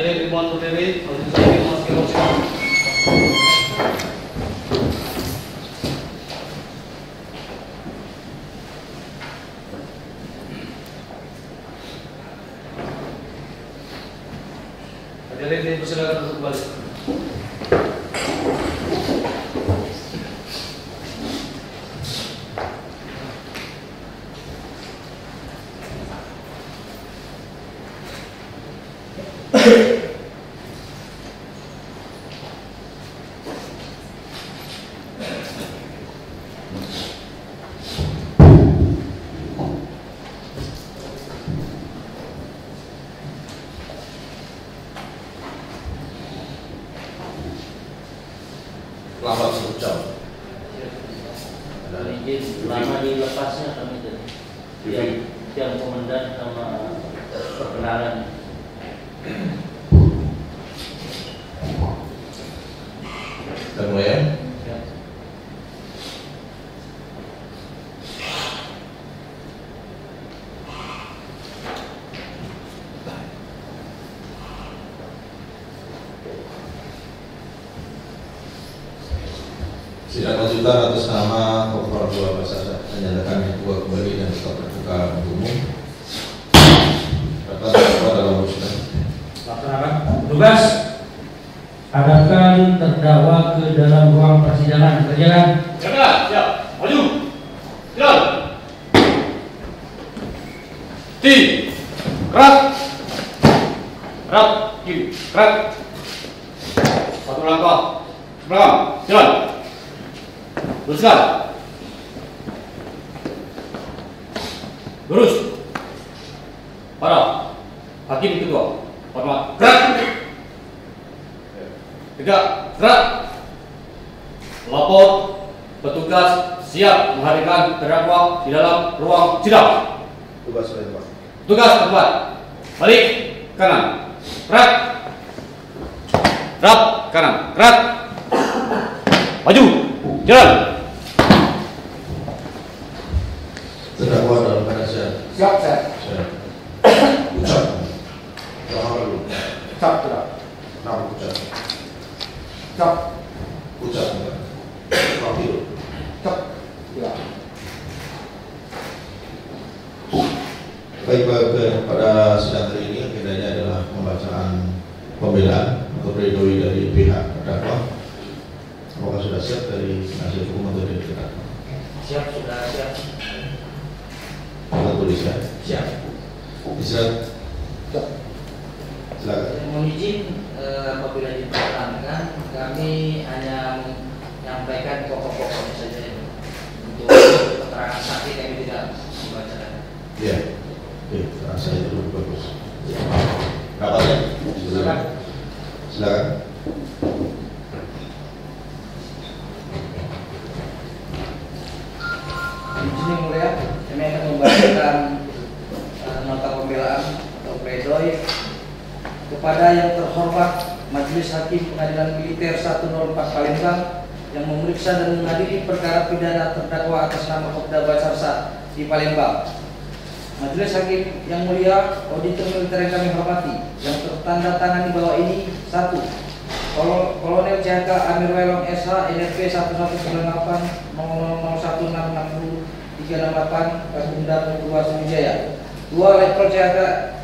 Hadirin dimohon berdiri, hadirin memasuki ruang sidang. Hadirin dipersilakan untuk kembali. Lambat sejam. Dan izin lama dilepasnya kami tadi. Yang komandan sama perkenalan. Dan mulai. Ya. Sidang lanjutan atas nama Korporat 2 Basarnas menyatakan dibuka kembali dan tetap terbuka untuk umum. Dapat terdakwa dalam persidangan. Laksanakan tugas. Hadapkan terdakwa ke dalam ruang persidangan. Kerjakan. Jaga, siap, maju, jalan. Keras, keras, kiri, keras. Satu langkah, belakang, jalan. Luruskan. Lurus. Parah. Hakim kedua. Hormat. Gerak. Tegak. Gerak. Lapor. Petugas siap menghadirkan terdakwa di dalam ruang sidang. Tugas lain, Pak. Tugas tempat. Balik kanan. Gerak. Gerak kanan. Gerak. Maju. Jalan. Terdakwa dalam keadaan sehat. Siap, saya. Sehat. Ucap. Lama dulu. Siap, tidak. Nama ucap. Siap. Ucap. Wakil. Siap. Tidak. Baik, pada sidang hari ini agendanya adalah pembacaan pembelaan atau pledoi dari pihak terdakwa. Apakah sudah siap dari penasihat hukum atau dari terdakwa? Siap, sudah siap. Kita tulis ya. Siap. Bisa. Silakan. Mohon izin apabila diperkenankan kami hanya menyampaikan pokok-pokoknya saja untuk keterangan saksi kami tidak membacakan. Ya. Oke, rasa itu bagus. Rapatnya. Silakan. Silakan. Izin yang mulia, kami akan membacakan nota pembelaan atau pledoi kepada yang terhormat Majelis Hakim Pengadilan Militer 104 Palembang yang memeriksa dan mengadili perkara pidana terdakwa atas nama Kopda Basarnas di Palembang. Majelis Hakim yang mulia, auditor militer yang kami hormati, yang tertanda tangan di bawah ini: 1. Kolonel CHK Amir Welong SH NRP 1198 0001660368 Kasumdar Nukuba Sriwijaya. 2. Letkol CHK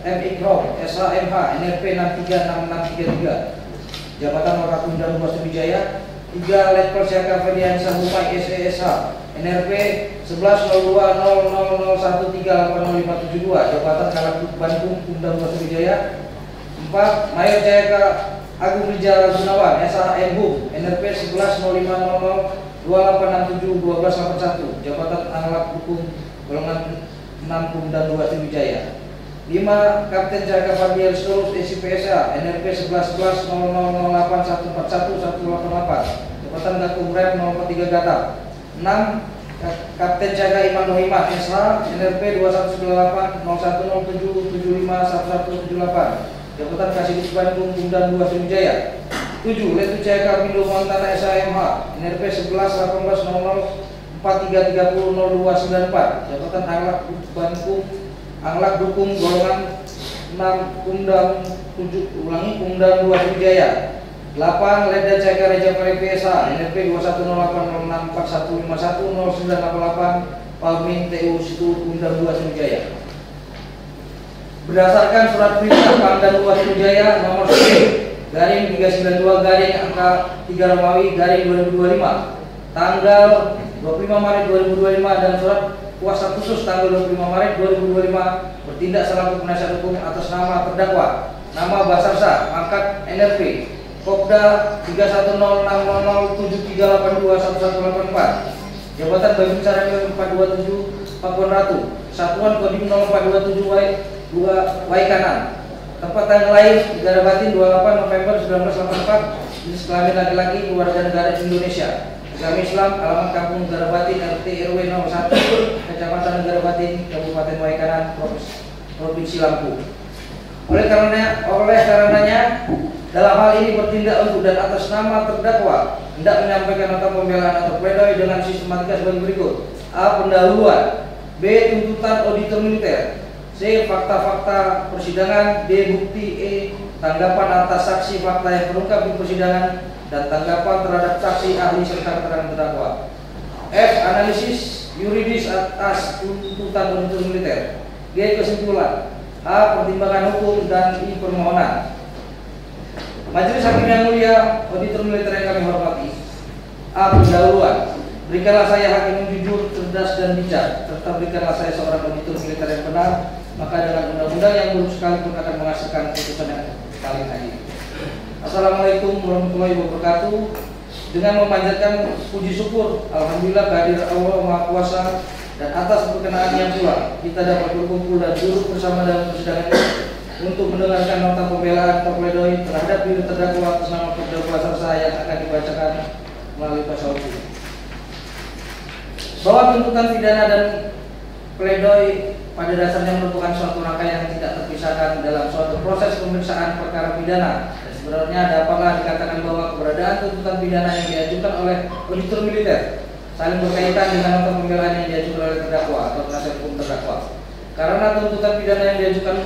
M Ikrom SH MH NRP 636633 Jabatan Wakapolda Nukuba Sriwijaya. 3. Letkol CHK Ferdiansyah Humai SESH NRP 11020001380572 Jabatan Kalakut Bandung Pemda Nukuba Sriwijaya. 4. Mayor CHK Agung Rijal Gunawan SH MHUM NRP 11050028671281 Jabatan Ahlak Hukum golongan 6 Pemda Nukuba Sriwijaya. 5. Kapten Jaga Fadil Storus SIPSA NRP 11110008141188 Jabatan Gakum Rem 043 Gatam. 6. Kapten Jaga Iman Dohiman SH NRP 21980107751178 Jabatan Kasih Bandung Pemda Nukuba Sriwijaya. 7. Letu CHK Pindo Montana SHMH NRP 11180043300294 Jabatan Anglak Bandung Anglak Dukung golongan 6 Pumdam 7 Pumdam 2 Sriwijaya. 8 Letda Caka Reja PSA NRP 21080641510988 Palmin TU Situ Pumdam 2 Sriwijaya. Berdasarkan surat perintah Pangdam 2 Sriwijaya nomor 10 garing 392 garing angka 3 Romawi garing 2025 tanggal 25 Maret 2025 dan surat kuasa khusus tanggal 25 Maret 2025 bertindak selaku penasihat hukum atas nama terdakwa, nama Basarsa, pangkat NRP, Kopda 3100073821184, jabatan Babinsa Radio 427 Pakuan Ratu, Satuan Kodim 0427 Y kanan, tempat tanggal lahir negara batin 28 November 1984, jenis kelamin laki-laki, keluarga negara Indonesia. Agama Islam, alamat Kampung Negara Batin, RT RW 01, Kecamatan Negara Batin, Kabupaten Waikanan, Provinsi Lampung. Oleh karenanya, dalam hal ini bertindak untuk dan atas nama terdakwa hendak menyampaikan nota pembelaan atau pledoi dengan sistematika sebagai berikut: A. Pendahuluan, B. Tuntutan auditor militer, C. Fakta-fakta persidangan, D. Bukti, E. Tanggapan atas saksi fakta yang terungkap di persidangan dan tanggapan terhadap saksi ahli serta keterangan terdakwa. F. Analisis yuridis atas tuntutan auditor militer. G. Kesimpulan. A. Pertimbangan hukum dan I. Permohonan. Majelis Hakim yang mulia, auditor militer yang kami hormati. A. Pendahuluan. Berikanlah saya hakim yang jujur, cerdas dan bijak, serta berikanlah saya seorang auditor militer yang benar, maka dengan undang-undang yang buruk sekalipun akan menghasilkan putusan yang paling adil. Assalamualaikum warahmatullahi wabarakatuh. Dengan memanjatkan puji syukur, alhamdulillah kehadiran Allah Maha Kuasa dan atas perkenan yang pula kita dapat berkumpul dan duduk bersama dalam persidangan ini untuk mendengarkan nota pembelaan atau pledoi terhadap diri terdakwa atas nama terdakwa Basarsa yang akan dibacakan melalui kuasa hukum. Bahwa tuntutan pidana dan pledoi pada dasarnya merupakan suatu rangkaian yang tidak terpisahkan dalam suatu proses pemeriksaan perkara pidana. Sebenarnya dapatlah dikatakan bahwa keberadaan tuntutan pidana yang diajukan oleh auditor militer saling berkaitan dengan nota pembelaan yang diajukan oleh terdakwa atau penasihat hukum terdakwa. Karena tuntutan pidana yang diajukan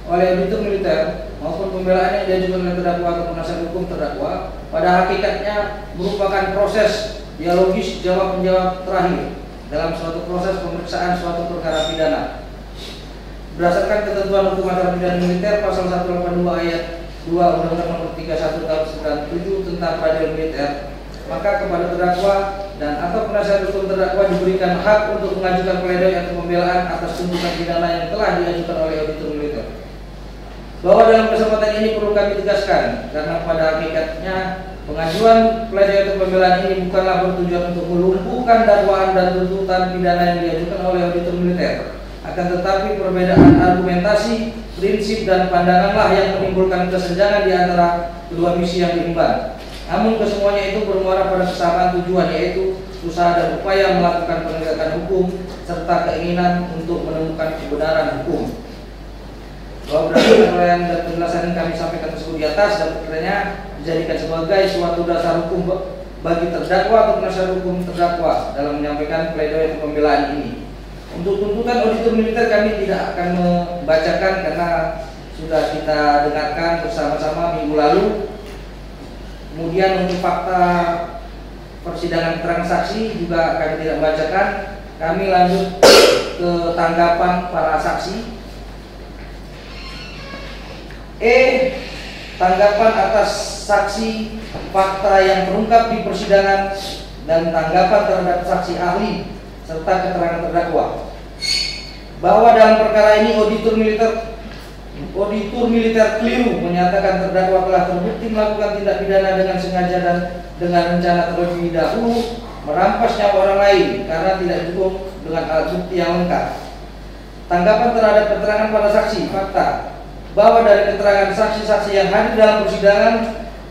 oleh auditor militer maupun pembelaan yang diajukan oleh terdakwa atau penasihat hukum terdakwa pada hakikatnya merupakan proses dialogis jawab-menjawab terakhir dalam suatu proses pemeriksaan suatu perkara pidana. Berdasarkan ketentuan hukum acara pidana militer pasal 182 ayat 2 Undang-Undang Nomor 31 Tahun 97 tentang peradilan militer, maka kepada terdakwa dan atau penasihat hukum terdakwa diberikan hak untuk mengajukan pledoi atau pembelaan atas tuntutan pidana yang telah diajukan oleh auditor militer. Bahwa dalam kesempatan ini perlu kami tegaskan, karena pada hakikatnya pengajuan pledoi atau pembelaan ini bukanlah bertujuan untuk melumpuhkan dakwaan dan tuntutan pidana yang diajukan oleh auditor militer. Akan tetapi perbedaan argumentasi, prinsip dan pandanganlah yang menimbulkan kesenjangan di antara kedua misi yang diemban. Namun kesemuanya itu bermuara pada kesamaan tujuan, yaitu usaha dan upaya melakukan penegakan hukum serta keinginan untuk menemukan kebenaran hukum. Bahwa berdasarkan uraian dan penjelasan yang kami sampaikan tersebut di atas dan kiranya dijadikan sebagai suatu dasar hukum bagi terdakwa atau penasihat hukum terdakwa dalam menyampaikan pledoi atau pembelaan ini. Untuk tuntutan auditor militer kami tidak akan membacakan karena sudah kita dengarkan bersama-sama minggu lalu. Kemudian untuk fakta persidangan transaksi juga kami tidak membacakan. Kami lanjut ke tanggapan para saksi. E. Tanggapan atas saksi fakta yang terungkap di persidangan dan tanggapan terhadap saksi ahli serta keterangan terdakwa. Bahwa dalam perkara ini auditor militer keliru menyatakan terdakwa telah terbukti melakukan tindak pidana dengan sengaja dan dengan rencana terlebih dahulu merampas nyawa orang lain karena tidak cukup dengan alat bukti yang lengkap. Tanggapan terhadap keterangan para saksi fakta bahwa dari keterangan saksi-saksi yang hadir dalam persidangan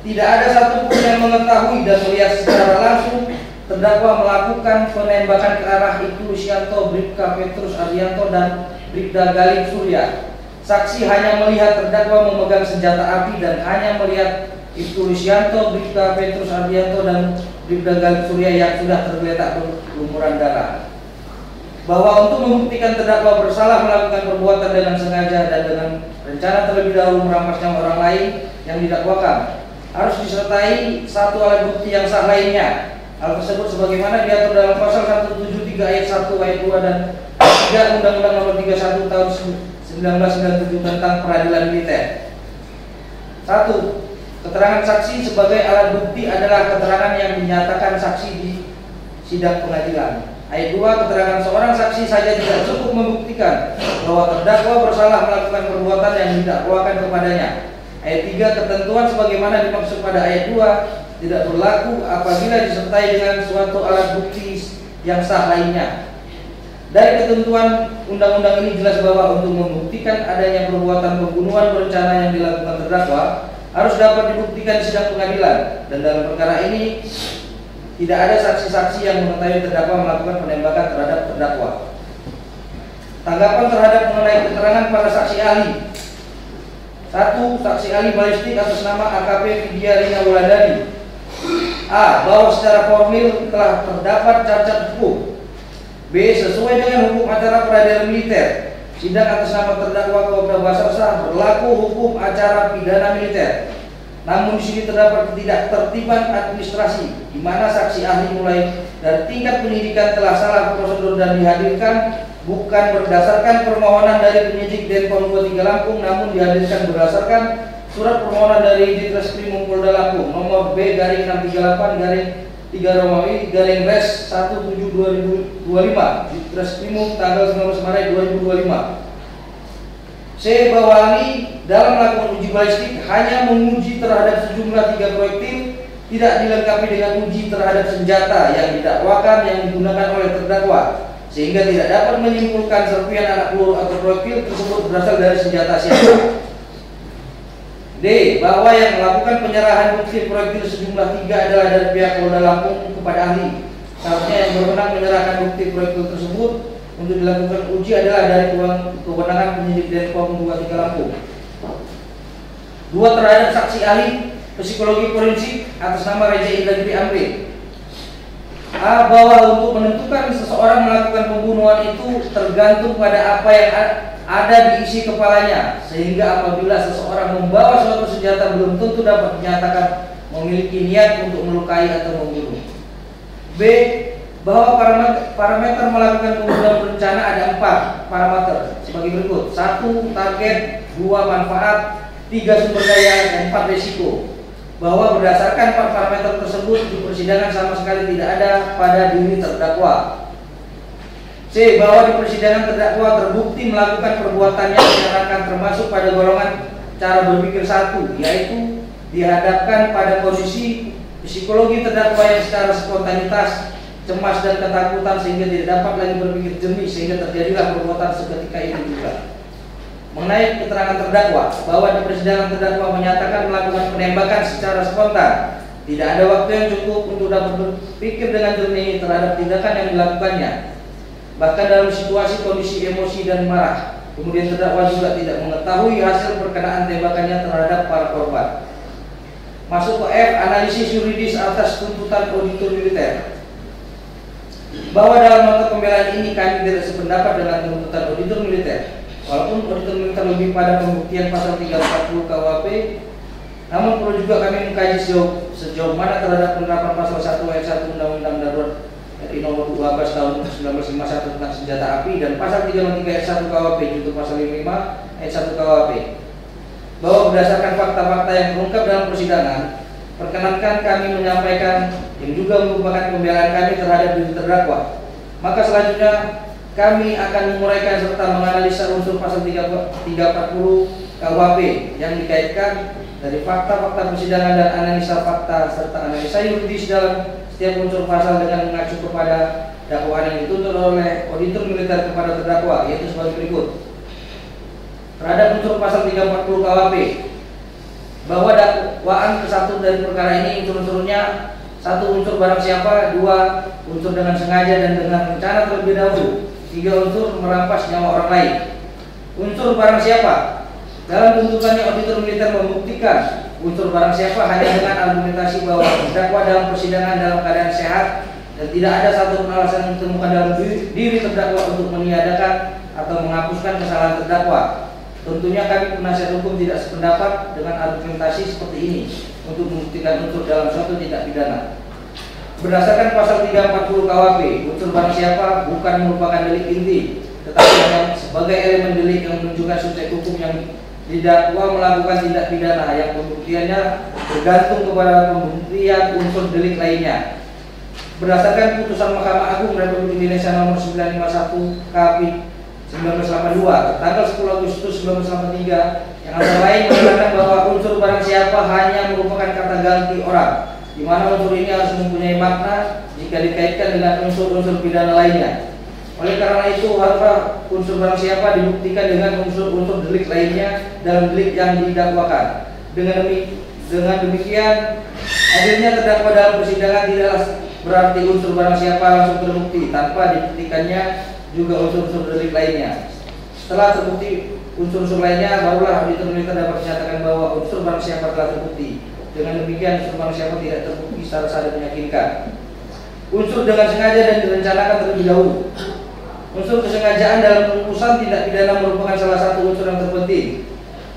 tidak ada satupun yang mengetahui dan melihat secara langsung terdakwa melakukan penembakan ke arah Ibtu Lucianto, Bribka Petrus Ardianto dan Bribda Galih Surya. Saksi hanya melihat terdakwa memegang senjata api dan hanya melihat Ibtu Lucianto, Bribka Petrus Ardianto dan Bribda Galih Surya yang sudah tergeletak berlumuran darah. Bahwa untuk membuktikan terdakwa bersalah melakukan perbuatan dengan sengaja dan dengan rencana terlebih dahulu merampas nyawa orang lain yang didakwakan, harus disertai satu alat bukti yang sah lainnya. Hal tersebut sebagaimana diatur dalam pasal 173 ayat 1 ayat 2 dan 3 Undang-Undang Nomor 31 tahun 1997 tentang peradilan militer. 1. Keterangan saksi sebagai alat bukti adalah keterangan yang dinyatakan saksi di sidang pengadilan. Ayat 2. Keterangan seorang saksi saja tidak cukup membuktikan bahwa terdakwa bersalah melakukan perbuatan yang didakwakan kepadanya. Ayat 3. Ketentuan sebagaimana dimaksud pada ayat 2 tidak berlaku apabila disertai dengan suatu alat bukti yang sah lainnya. Dari ketentuan undang-undang ini jelas bahwa untuk membuktikan adanya perbuatan pembunuhan berencana yang dilakukan terdakwa harus dapat dibuktikan di sidang pengadilan, dan dalam perkara ini tidak ada saksi-saksi yang mengetahui terdakwa melakukan penembakan terhadap terdakwa. Tanggapan terhadap mengenai keterangan para saksi ahli. 1. Saksi ahli balistik atas nama AKP Vidya Rina Wulandari. A. Bahwa secara formil telah terdapat cacat hukum. B. Sesuai dengan hukum acara peradilan militer, sidang atas nama terdakwa Kopda Basarsa berlaku hukum acara pidana militer. Namun di sini terdapat ketidaktertiban administrasi, di mana saksi ahli mulai dari tingkat penyidikan telah salah prosedur dan dihadirkan bukan berdasarkan permohonan dari penyidik Denpom 23 Lampung, namun dihadirkan berdasarkan surat permohonan dari Ditreskrim Polda Lampung nomor B/638 3 Romawi /Res 17/2025 Ditreskrim tanggal 19 Maret 2025. C. Bahwa ahli dalam melakukan uji balistik hanya menguji terhadap sejumlah 3 proyektil, tidak dilengkapi dengan uji terhadap senjata yang didakwakan yang digunakan oleh terdakwa, sehingga tidak dapat menyimpulkan serpian anak peluru atau proyektil tersebut berasal dari senjata siapa. D. Bahwa yang melakukan penyerahan bukti proyektil sejumlah 3 adalah dari pihak Polda Lampung kepada ahli. Seharusnya yang berwenang menyerahkan bukti proyektil tersebut untuk dilakukan uji adalah dari kewenangan penyidik Denpom 23 Lampung. 2. Terhadap saksi ahli psikologi forensik atas nama Reza Indragiri Amri. A. Bahwa untuk menentukan seseorang melakukan pembunuhan itu tergantung pada apa yang ada di isi kepalanya, sehingga apabila seseorang membawa suatu senjata belum tentu dapat dinyatakan memiliki niat untuk melukai atau membunuh. B. Bahwa parameter melakukan pembunuhan berencana ada 4 parameter sebagai berikut: 1. Target, 2. Manfaat, 3. Sumber daya, dan 4. Risiko. Bahwa berdasarkan 4 parameter tersebut di persidangan sama sekali tidak ada pada diri terdakwa. C. Bahwa di persidangan terdakwa terbukti melakukan perbuatan yang dinyatakan termasuk pada golongan cara berpikir 1, yaitu dihadapkan pada posisi psikologi terdakwa yang secara spontanitas, cemas dan ketakutan sehingga tidak dapat lagi berpikir jernih, sehingga terjadilah perbuatan seketika itu juga. Mengenai keterangan terdakwa, bahwa di persidangan terdakwa menyatakan melakukan penembakan secara spontan, tidak ada waktu yang cukup untuk dapat berpikir dengan jernih terhadap tindakan yang dilakukannya, bahkan dalam situasi kondisi emosi dan marah. Kemudian terdakwa juga tidak mengetahui hasil perkenaan tembakannya terhadap para korban. Masuk ke F. Analisis yuridis atas tuntutan auditor militer. Bahwa dalam nota pembelaan ini kami tidak sependapat dengan tuntutan auditor militer. Walaupun auditor militer lebih pada pembuktian pasal 340 KUHP, namun perlu juga kami mengkaji sejauh mana terhadap penerapan pasal 1 ayat 1 Undang-Undang Darurat RI nomor 12 tahun 1951 tentang senjata api dan pasal 303 ayat 1 KUHP juga pasal 55 ayat 1 KUHP. Bahwa berdasarkan fakta-fakta yang terungkap dalam persidangan, perkenankan kami menyampaikan yang juga merupakan pembelaan kami terhadap diri terdakwa. Maka selanjutnya kami akan menguraikan serta menganalisa unsur pasal 340 KUHP yang dikaitkan dari fakta-fakta persidangan dan analisa fakta serta analisa yuridis dalam setiap unsur pasal dengan mengacu kepada dakwaan yang dituntut oleh auditor militer kepada terdakwa, yaitu sebagai berikut. Terhadap unsur pasal 340 KUHP, bahwa dakwaan ke-1 dari perkara ini unsur-unsurnya: 1. Unsur barang siapa, 2. Unsur dengan sengaja dan dengan rencana terlebih dahulu, 3. Unsur merampas nyawa orang lain. Unsur barang siapa. Dalam tuntutannya auditor militer membuktikan unsur barang siapa hanya dengan argumentasi bahwa terdakwa dalam persidangan dalam keadaan sehat dan tidak ada satu alasan yang ditemukan dalam diri terdakwa untuk meniadakan atau menghapuskan kesalahan terdakwa. Tentunya kami penasihat hukum tidak sependapat dengan argumentasi seperti ini untuk membuktikan unsur dalam suatu tindak pidana. Berdasarkan pasal 340 KUHP, unsur barang siapa bukan merupakan delik inti, tetapi hanya sebagai elemen delik yang menunjukkan subjek hukum yang didakwa melakukan tindak pidana yang pembuktiannya bergantung kepada pembuktian unsur delik lainnya. Berdasarkan putusan Mahkamah Agung Republik Indonesia nomor 951 KP 1982 tanggal 10 Agustus 1983 yang antara lain mengatakan bahwa unsur barang siapa hanya merupakan kata ganti orang, di mana unsur ini harus mempunyai makna jika dikaitkan dengan unsur-unsur pidana lainnya. Oleh karena itu, haruslah unsur barang siapa dibuktikan dengan unsur-unsur delik lainnya dalam delik yang didakwakan. Dengan demikian, hadirnya terdakwa dalam persidangan tidaklah berarti unsur barang siapa langsung terbukti tanpa dibuktikannya juga unsur-unsur delik lainnya. Setelah terbukti unsur-unsur lainnya, barulah auditor dapat menyatakan bahwa unsur barang siapa telah terbukti. Dengan demikian, unsur barang siapa tidak terbukti secara sah dan meyakinkan. Unsur dengan sengaja dan direncanakan terlebih dahulu. Unsur kesengajaan dalam rumusan tindak pidana merupakan salah satu unsur yang terpenting.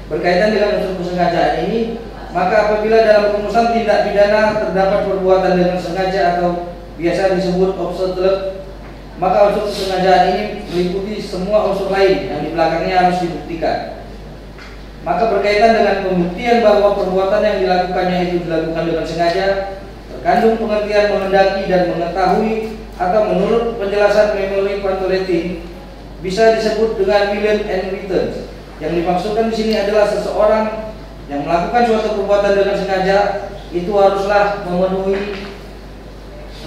Berkaitan dengan unsur kesengajaan ini, maka apabila dalam rumusan tindak pidana terdapat perbuatan dengan sengaja atau biasa disebut obstruct, maka unsur kesengajaan ini meliputi semua unsur lain yang di belakangnya harus dibuktikan. Maka berkaitan dengan pembuktian bahwa perbuatan yang dilakukannya itu dilakukan dengan sengaja, terkandung pengertian menghendaki dan mengetahui atau menurut penjelasan Memori Pantoletti bisa disebut dengan willing and written. Yang dimaksudkan di sini adalah seseorang yang melakukan suatu perbuatan dengan sengaja itu haruslah memenuhi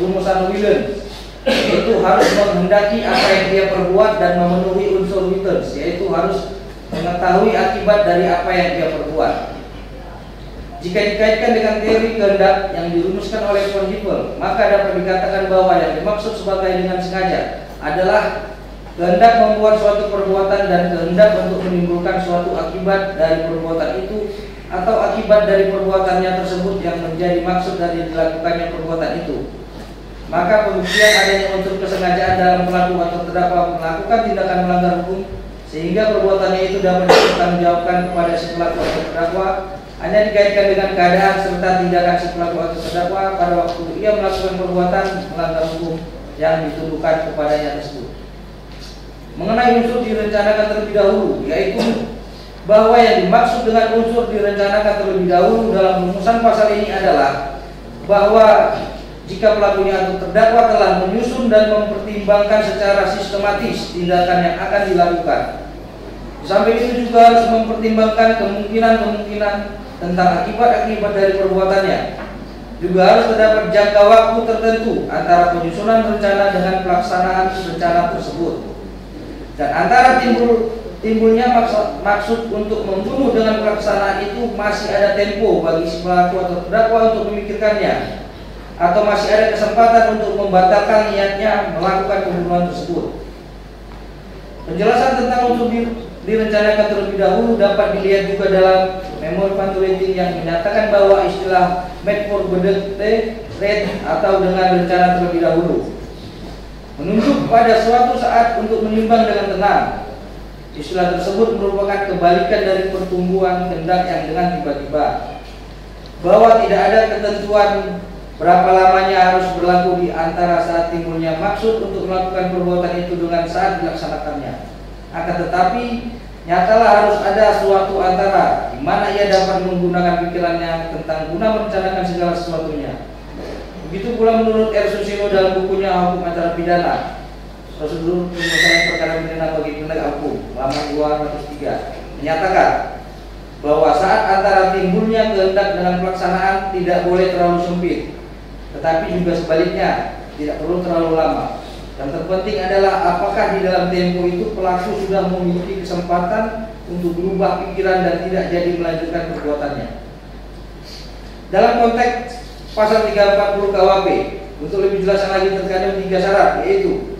rumusan willing, yaitu harus menghendaki apa yang dia perbuat dan memenuhi unsur written, yaitu harus mengetahui akibat dari apa yang dia perbuat. Jika dikaitkan dengan teori kehendak yang dirumuskan oleh von Hippel, maka dapat dikatakan bahwa yang dimaksud sebagai dengan sengaja adalah kehendak membuat suatu perbuatan dan kehendak untuk menimbulkan suatu akibat dari perbuatan itu atau akibat dari perbuatannya tersebut yang menjadi maksud dari dilakukannya perbuatan itu. Maka pembuktian adanya unsur kesengajaan dalam pelaku atau terdakwa melakukan tindakan melanggar hukum sehingga perbuatannya itu dapat dipertanggungjawabkan kepada si pelaku atau terdakwa hanya dikaitkan dengan keadaan serta tindakan si pelaku atau terdakwa pada waktu ia melakukan perbuatan melanggar hukum yang dituduhkan kepadanya tersebut. Mengenai unsur direncanakan terlebih dahulu, yaitu bahwa yang dimaksud dengan unsur direncanakan terlebih dahulu dalam rumusan pasal ini adalah bahwa jika pelakunya atau terdakwa telah menyusun dan mempertimbangkan secara sistematis tindakan yang akan dilakukan. Sampai itu juga harus mempertimbangkan kemungkinan-kemungkinan tentang akibat-akibat dari perbuatannya. Juga harus terdapat jangka waktu tertentu antara penyusunan rencana dengan pelaksanaan rencana tersebut. Dan antara timbulnya maksud untuk membunuh dengan pelaksanaan itu masih ada tempo bagi si pelaku atau terdakwa untuk memikirkannya, atau masih ada kesempatan untuk membatalkan niatnya melakukan pembunuhan tersebut. Penjelasan tentang unsur direncanakan terlebih dahulu dapat dilihat juga dalam Memori Pantoletti yang menyatakan bahwa istilah made for red atau dengan rencana terlebih dahulu menunjuk pada suatu saat untuk menimbang dengan tenang. Istilah tersebut merupakan kebalikan dari pertumbuhan kehendak yang dengan tiba-tiba, bahwa tidak ada ketentuan berapa lamanya harus berlaku di antara saat timbulnya maksud untuk melakukan perbuatan itu dengan saat dilaksanakannya. Akan tetapi nyatalah harus ada suatu antara di mana ia dapat menggunakan pikirannya tentang guna merencanakan segala sesuatunya. Begitu pula menurut R. Susilo dalam bukunya Hukum Acara Pidana, Prosedur Penyelesaian Perkara Pidana bagi Penegak Hukum, halaman 203, menyatakan bahwa saat antara timbulnya kehendak dengan pelaksanaan tidak boleh terlalu sempit, tetapi juga sebaliknya tidak perlu terlalu lama. Yang terpenting adalah apakah di dalam tempo itu pelaku sudah memiliki kesempatan untuk berubah pikiran dan tidak jadi melanjutkan perbuatannya. Dalam konteks pasal 340 KUHP, untuk lebih jelas lagi terkandung 3 syarat, yaitu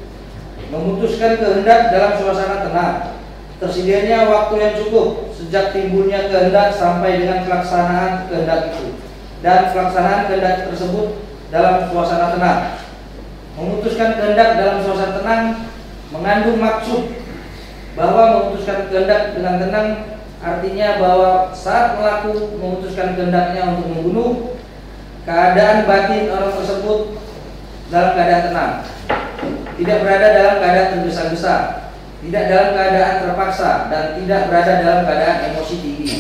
memutuskan kehendak dalam suasana tenang, tersedianya waktu yang cukup sejak timbulnya kehendak sampai dengan pelaksanaan kehendak itu, dan pelaksanaan kehendak tersebut dalam suasana tenang. Memutuskan kehendak dalam suasana tenang mengandung maksud bahwa memutuskan kehendak dengan tenang artinya bahwa saat pelaku memutuskan kehendaknya untuk membunuh, keadaan batin orang tersebut dalam keadaan tenang, tidak berada dalam keadaan tergesa-gesa, tidak dalam keadaan terpaksa, dan tidak berada dalam keadaan emosi tinggi.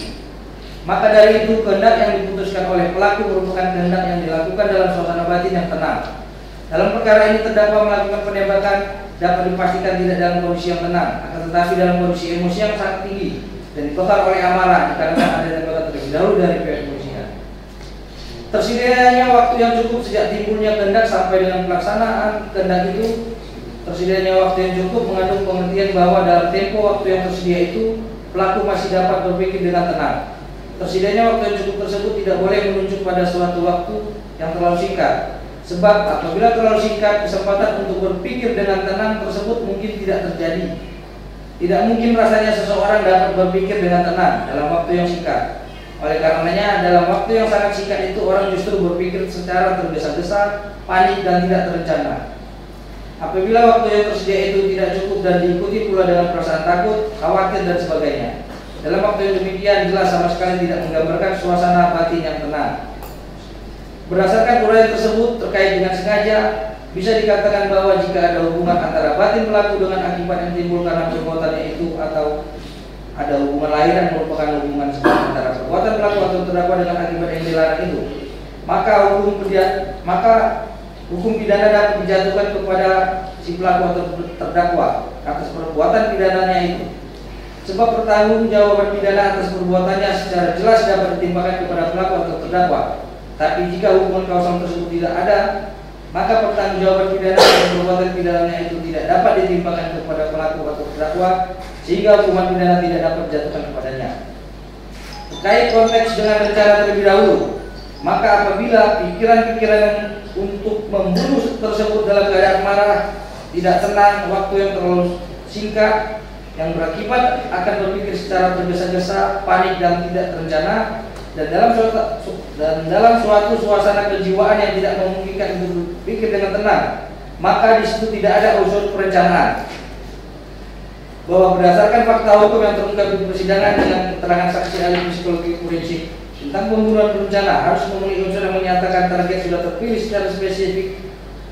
Maka dari itu kehendak yang diputuskan oleh pelaku merupakan kehendak yang dilakukan dalam suasana batin yang tenang. Dalam perkara ini terdakwa melakukan penembakan dapat dipastikan tidak dalam kondisi yang tenang, akan tetapi dalam kondisi emosi yang sangat tinggi dan dibakar oleh amarah dikarenakan ada tembakan terlebih dahulu dari pihak kepolisian. Tersedianya waktu yang cukup sejak timbulnya kehendak sampai dengan pelaksanaan kehendak itu. Tersedianya waktu yang cukup mengandung pengertian bahwa dalam tempo waktu yang tersedia itu pelaku masih dapat berpikir dengan tenang. Tersedianya waktu yang cukup tersebut tidak boleh menunjuk pada suatu waktu yang terlalu singkat. Sebab apabila terlalu singkat, kesempatan untuk berpikir dengan tenang tersebut mungkin tidak terjadi. Tidak mungkin rasanya seseorang dapat berpikir dengan tenang dalam waktu yang singkat. Oleh karenanya, dalam waktu yang sangat singkat itu orang justru berpikir secara tergesa-gesa, panik, dan tidak terencana. Apabila waktu yang tersedia itu tidak cukup dan diikuti pula dengan perasaan takut, khawatir, dan sebagainya, dalam waktu yang demikian jelas sama sekali tidak menggambarkan suasana batin yang tenang. Berdasarkan uraian tersebut terkait dengan sengaja, bisa dikatakan bahwa jika ada hubungan antara batin pelaku dengan akibat yang timbul karena perbuatannya itu, atau ada hubungan lahir yang merupakan hubungan sebab antara perbuatan pelaku atau terdakwa dengan akibat yang dilarang itu, maka hukum pidana dapat dijatuhkan kepada si pelaku atau terdakwa atas perbuatan pidananya itu. Sebab pertanggungjawaban pidana atas perbuatannya secara jelas dapat ditimpakan kepada pelaku atau terdakwa. Tapi jika hubungan kausal tersebut tidak ada, maka pertanggungjawaban pidana atas perbuatan pidananya itu tidak dapat ditimpakan kepada pelaku atau terdakwa, sehingga hukuman pidana tidak dapat dijatuhkan kepadanya. Terkait konteks dengan rencana terlebih dahulu, maka apabila pikiran-pikiran untuk membunuh tersebut dalam keadaan marah, tidak tenang, waktu yang terlalu singkat, yang berakibat akan berpikir secara tergesa-gesa, panik, dan tidak terencana, dan dalam suatu suasana kejiwaan yang tidak memungkinkan untuk berpikir dengan tenang, maka di situ tidak ada unsur perencanaan. Bahwa berdasarkan fakta hukum yang terungkap di persidangan dengan keterangan saksi ahli psikologi forensik tentang pembunuhan berencana harus memenuhi unsur yang menyatakan target sudah terpilih secara spesifik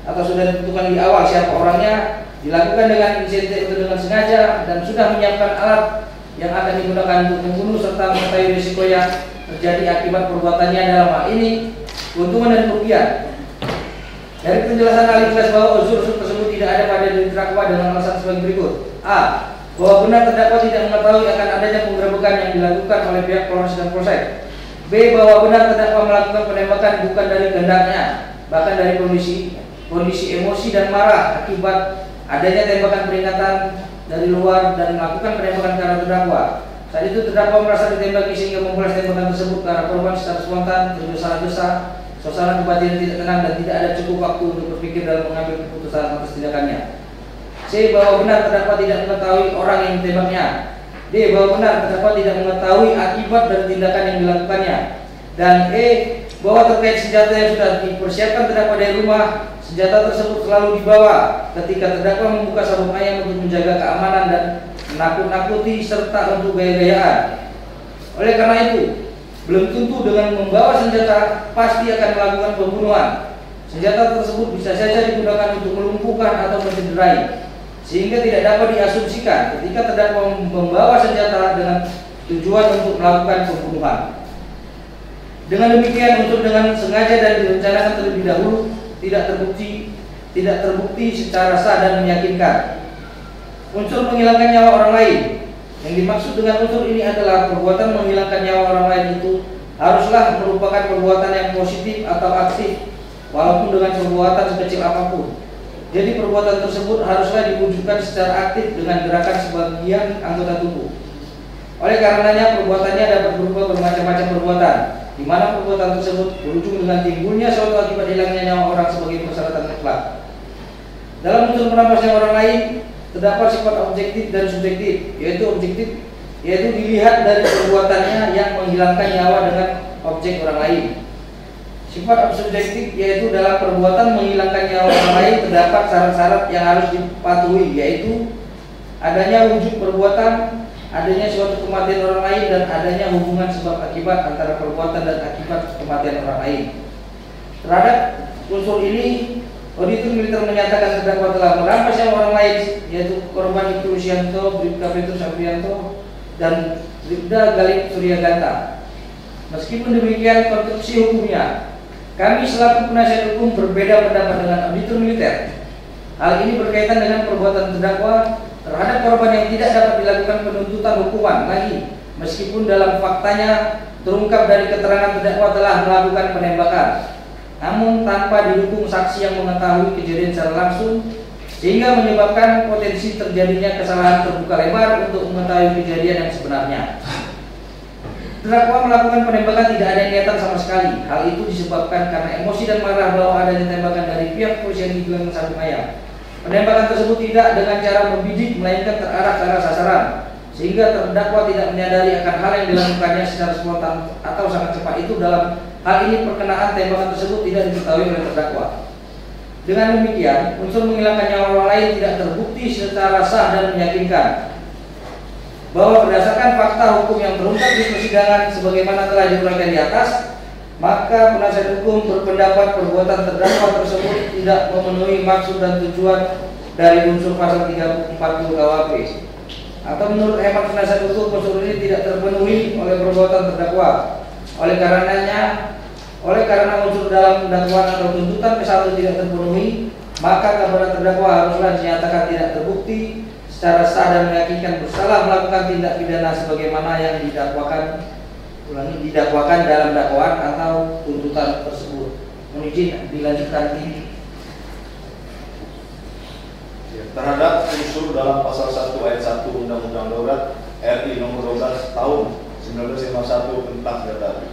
atau sudah ditentukan di awal siapa orangnya, dilakukan dengan insentif atau dengan sengaja, dan sudah menyiapkan alat yang akan digunakan untuk membunuh serta mengetahui risiko yang terjadi akibat perbuatannya, dalam hal ini keuntungan dan kerugian. Dari penjelasan ahli jelas bahwa unsur-unsur tersebut tidak ada pada diri terdakwa dengan alasan sebagai berikut: A. Bahwa benar terdakwa tidak mengetahui akan adanya penggerebekan yang dilakukan oleh pihak Polres dan Polsek. B. Bahwa benar terdakwa melakukan penembakan bukan dari kehendaknya, bahkan dari kondisi emosi dan marah akibat adanya tembakan peringatan dari luar dan melakukan penembakan karena terdakwa. Saat itu terdakwa merasa ditembaki sehingga membalas tembakan tersebut karena korban secara spontan, tergesa-gesa, suasana kebatinan tidak tenang, dan tidak ada cukup waktu untuk berpikir dalam mengambil keputusan atas tindakannya. C. Bahwa benar terdakwa tidak mengetahui orang yang ditembaknya. D. Bahwa benar terdakwa tidak mengetahui akibat dari tindakan yang dilakukannya. Dan E. Bahwa terkait senjata yang sudah dipersiapkan terdakwa dari rumah, senjata tersebut selalu dibawa ketika terdakwa membuka sabuk ayam untuk menjaga keamanan dan menakut-nakuti serta untuk gaya-gayaan. Oleh karena itu, belum tentu dengan membawa senjata pasti akan melakukan pembunuhan. Senjata tersebut bisa saja digunakan untuk melumpuhkan atau mencederai, sehingga tidak dapat diasumsikan ketika terdakwa membawa senjata dengan tujuan untuk melakukan pembunuhan. Dengan demikian, unsur dengan sengaja dan direncanakan terlebih dahulu tidak terbukti secara sah dan meyakinkan. Unsur menghilangkan nyawa orang lain. Yang dimaksud dengan unsur ini adalah perbuatan menghilangkan nyawa orang lain itu haruslah merupakan perbuatan yang positif atau aktif, walaupun dengan perbuatan sekecil apapun. Jadi perbuatan tersebut haruslah diwujudkan secara aktif dengan gerakan sebagian anggota tubuh. Oleh karenanya perbuatannya dapat berupa bermacam-macam perbuatan, di mana perbuatan tersebut berujung dengan timbulnya suatu akibat hilangnya nyawa orang sebagai persyaratan mutlak. Dalam unsur merampasnya orang lain, terdapat sifat objektif dan subjektif, yaitu dilihat dari perbuatannya yang menghilangkan nyawa dengan objek orang lain. Sifat subjektif yaitu dalam perbuatan menghilangkan nyawa orang lain terdapat syarat-syarat yang harus dipatuhi, yaitu adanya wujud perbuatan, adanya suatu kematian orang lain, dan adanya hubungan sebab akibat antara perbuatan dan akibat kematian orang lain. Terhadap unsur ini, auditor militer menyatakan terdakwa telah merampas nyawa orang lain, yaitu korban Ibtu Rusyanto, Bribka Petrus Aprianto, dan Bribda Galip Suryaganta. Meskipun demikian, konstruksi hukumnya, kami selaku penasihat hukum berbeda pendapat dengan auditor militer. Hal ini berkaitan dengan perbuatan terdakwa terhadap korban yang tidak dapat dilakukan penuntutan hukuman lagi, meskipun dalam faktanya terungkap dari keterangan terdakwa telah melakukan penembakan, namun tanpa didukung saksi yang mengetahui kejadian secara langsung, sehingga menyebabkan potensi terjadinya kesalahan terbuka lebar untuk mengetahui kejadian yang sebenarnya. Terdakwa melakukan penembakan tidak ada niatan sama sekali. Hal itu disebabkan karena emosi dan marah bahwa adanya tembakan dari pihak kepolisian di Gelang Satu Mayang. Penembakan tersebut tidak dengan cara membidik, melainkan terarah ke arah sasaran, sehingga terdakwa tidak menyadari akan hal yang dilakukannya secara spontan atau sangat cepat. Itu dalam hal ini perkenaan tembakan tersebut tidak diketahui oleh terdakwa. Dengan demikian, unsur menghilangkan nyawa orang lain tidak terbukti secara sah dan meyakinkan. Bahwa berdasarkan fakta hukum yang terungkap di persidangan sebagaimana telah diuraikan di atas, maka penasihat hukum berpendapat perbuatan terdakwa tersebut tidak memenuhi maksud dan tujuan dari unsur pasal 340 KUHP. Atau menurut hemat penasihat hukum, unsur ini tidak terpenuhi oleh perbuatan terdakwa. Oleh karena unsur dalam dakwaan atau tuntutan ke-1 tidak terpenuhi, maka kepada terdakwa haruslah dinyatakan tidak terbukti secara sah dan meyakinkan bersalah melakukan tindak pidana sebagaimana yang didakwakan dalam dakwaan atau tuntutan tersebut. Mohon izin dilanjutkan ini. Terhadap unsur dalam pasal 1 ayat 1 Undang-Undang Darurat RI nomor 12 tahun 1951 tentang senjata api,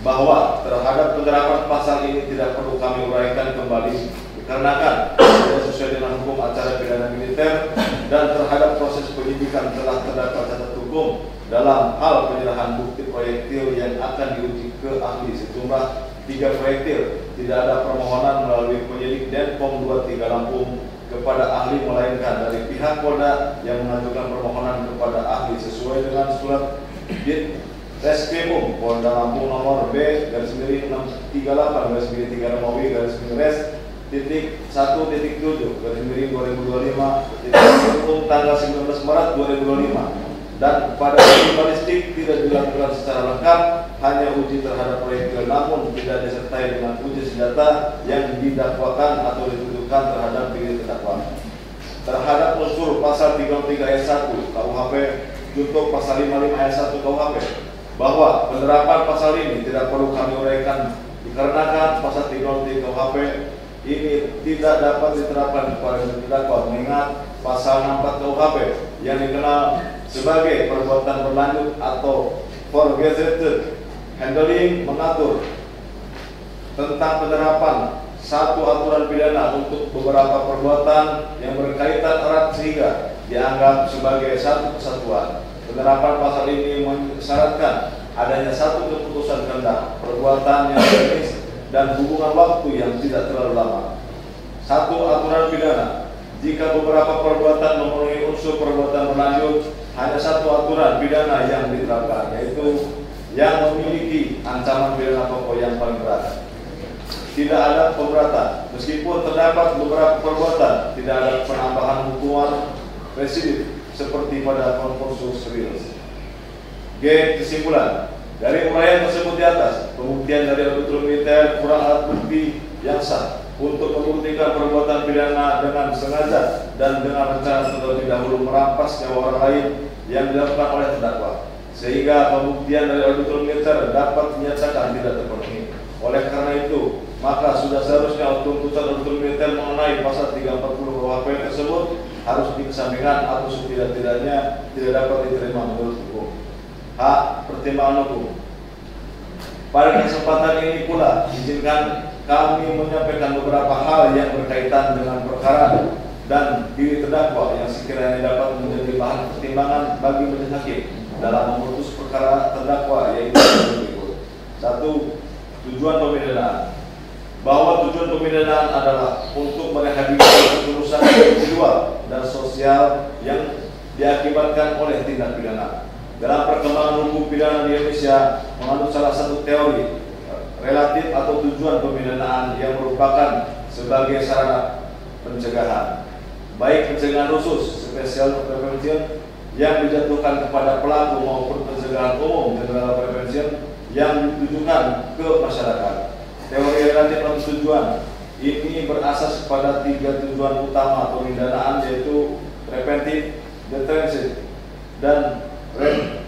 bahwa terhadap penerapan pasal ini tidak perlu kami uraikan kembali dikarenakan tidak sesuai dengan hukum acara pidana militer, dan terhadap proses penyidikan telah terdapat catatan hukum dalam hal penyerahan bukti proyektil yang akan diuji ke ahli sejumlah 3 proyektil. Tidak ada permohonan melalui penyidik Denpom 23 Lampung kepada ahli, melainkan dari pihak Polda yang mengajukan permohonan kepada ahli sesuai dengan surat Reskrimum Polda Lampung nomor B/638/3 Romawi (1.7/2025) tanggal 19 Maret 2025, dan pada uji balistik tidak dilakukan secara lengkap, hanya uji terhadap proyektil, namun tidak disertai dengan uji senjata yang didakwakan atau dituduhkan terhadap diri terdakwa. Terhadap unsur pasal 33 ayat 1 KUHP junto pasal 55 ayat 1 KUHP, bahwa penerapan pasal ini tidak perlu kami uraikan dikarenakan pasal 33 KUHP ini tidak dapat diterapkan kepada terdakwa, mengingat pasal 64 KUHP yang dikenal sebagai perbuatan berlanjut atau forgazetted handling mengatur tentang penerapan satu aturan pidana untuk beberapa perbuatan yang berkaitan erat sehingga dianggap sebagai satu kesatuan. Penerapan pasal ini mensyaratkan adanya satu keputusan kehendak, perbuatan yang teknis, dan hubungan waktu yang tidak terlalu lama. Satu aturan pidana, jika beberapa perbuatan memenuhi unsur perbuatan berlanjut, hanya satu aturan pidana yang diterapkan, yaitu yang memiliki ancaman pidana pokok yang paling berat. Tidak ada pemberatan, meskipun terdapat beberapa perbuatan, tidak ada penambahan hukuman residif seperti pada konkursus real. G. Kesimpulan. Dari uraian tersebut di atas, pembuktian dari auditor militer kurang alat bukti yang sah untuk membuktikan perbuatan pidana dengan sengaja dan dengan rencana terlebih dahulu merampas nyawa orang lain yang dilakukan oleh terdakwa, sehingga pembuktian dari auditor militer dapat dinyatakan tidak terpenuhi. Oleh karena itu, maka sudah seharusnya tuntutan auditor militer mengenai pasal 340 KUHP tersebut harus dikesampingkan atau setidak-tidaknya tidak dapat diterima menurut hukum. H. Pertimbangan hukum. Pada kesempatan ini pula, izinkan kami menyampaikan beberapa hal yang berkaitan dengan perkara dan diri terdakwa yang sekiranya dapat menjadi bahan pertimbangan bagi majelis hakim dalam memutus perkara terdakwa, yaitu berikut. 1. Tujuan pemidanaan. Bahwa tujuan pemidanaan adalah untuk merehabilitasi ketulusan individual dan sosial yang diakibatkan oleh tindak pidana. Dalam perkembangan hukum pidana di Indonesia mengandung salah satu teori relatif atau tujuan pemidanaan yang merupakan sebagai sarana pencegahan, baik pencegahan khusus special prevention yang dijatuhkan kepada pelaku maupun pencegahan umum general prevention yang ditujukan ke masyarakat. Teori relatif atau tujuan ini berasas pada 3 tujuan utama pemidanaan, yaitu preventif, deterrence, dan